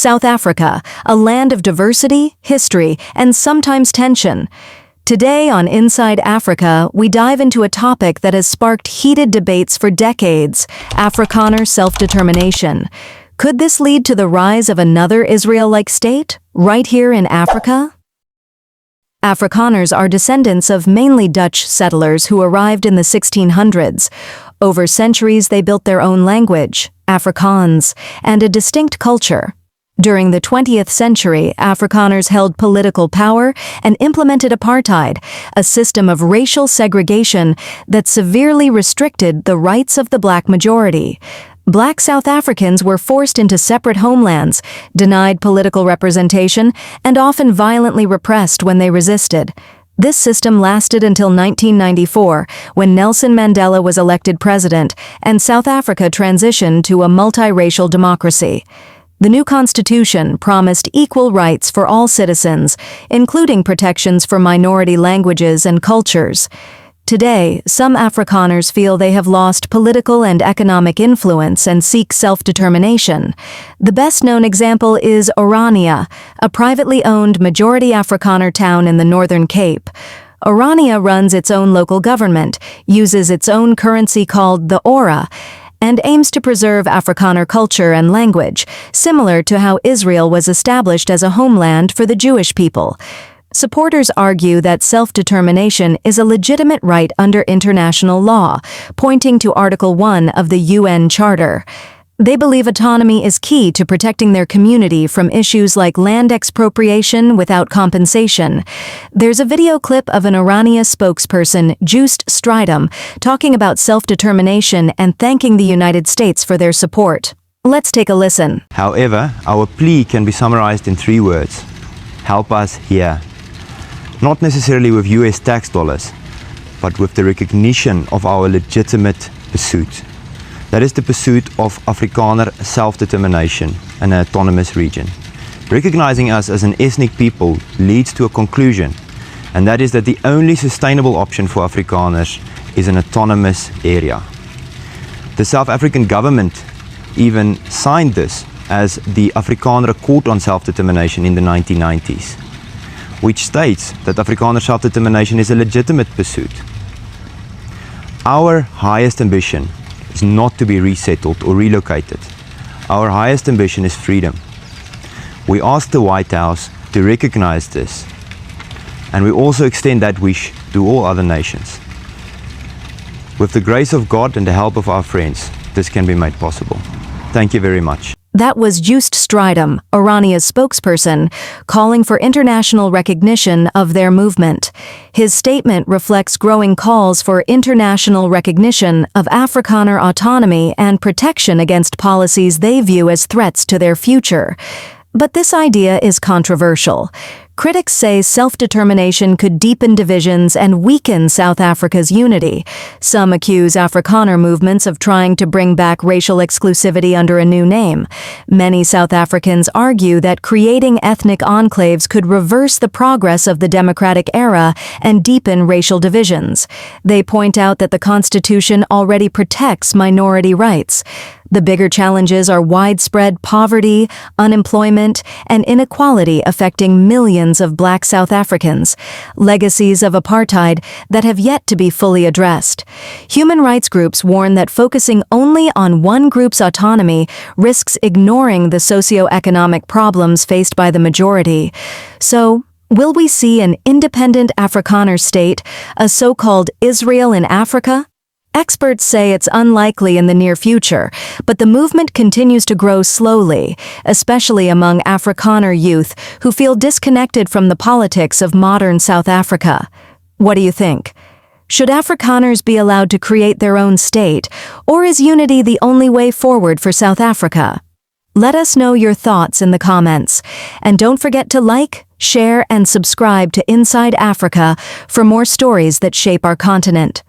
South Africa, a land of diversity, history, and sometimes tension. Today on Inside Africa, we dive into a topic that has sparked heated debates for decades: Afrikaner self-determination. Could this lead to the rise of another Israel-like state, right here in Africa? Afrikaners are descendants of mainly Dutch settlers who arrived in the 1600s. Over centuries, they built their own language, Afrikaans, and a distinct culture. During the 20th century, Afrikaners held political power and implemented apartheid, a system of racial segregation that severely restricted the rights of the black majority. Black South Africans were forced into separate homelands, denied political representation, and often violently repressed when they resisted. This system lasted until 1994, when Nelson Mandela was elected president and South Africa transitioned to a multiracial democracy. The new constitution promised equal rights for all citizens, including protections for minority languages and cultures. Today, some Afrikaners feel they have lost political and economic influence and seek self-determination. The best-known example is Orania, a privately owned majority Afrikaner town in the Northern Cape. Orania runs its own local government, uses its own currency called the Ora, and aims to preserve Afrikaner culture and language, similar to how Israel was established as a homeland for the Jewish people. Supporters argue that self-determination is a legitimate right under international law, pointing to Article 1 of the UN Charter. They believe autonomy is key to protecting their community from issues like land expropriation without compensation. There's a video clip of an Orania spokesperson, Joost Strijdom, talking about self-determination and thanking the United States for their support. Let's take a listen. However, our plea can be summarized in 3 words. Help us here. Not necessarily with US tax dollars, but with the recognition of our legitimate pursuit. That is the pursuit of Afrikaner self-determination in an autonomous region. Recognizing us as an ethnic people leads to a conclusion, and that is that the only sustainable option for Afrikaners is an autonomous area. The South African government even signed this as the Afrikaner Accord on Self-Determination in the 1990s, which states that Afrikaner self-determination is a legitimate pursuit. Our highest ambition is not to be resettled or relocated. Our highest ambition is freedom. We ask the White House to recognize this, and we also extend that wish to all other nations. With the grace of God and the help of our friends, this can be made possible. Thank you very much. That was Joost Strijdom, Orania's spokesperson, calling for international recognition of their movement. His statement reflects growing calls for international recognition of Afrikaner autonomy and protection against policies they view as threats to their future. But this idea is controversial. Critics say self-determination could deepen divisions and weaken South Africa's unity. Some accuse Afrikaner movements of trying to bring back racial exclusivity under a new name. Many South Africans argue that creating ethnic enclaves could reverse the progress of the democratic era and deepen racial divisions. They point out that the Constitution already protects minority rights. The bigger challenges are widespread poverty, unemployment, and inequality affecting millions of Black South Africans, legacies of apartheid that have yet to be fully addressed. Human rights groups warn that focusing only on one group's autonomy risks ignoring the socio-economic problems faced by the majority. So, will we see an independent Afrikaner state, a so-called Israel in Africa? Experts say it's unlikely in the near future, but the movement continues to grow slowly, especially among Afrikaner youth who feel disconnected from the politics of modern South Africa. What do you think? Should Afrikaners be allowed to create their own state, or is unity the only way forward for South Africa? Let us know your thoughts in the comments, and don't forget to like, share, and subscribe to Inside Africa for more stories that shape our continent.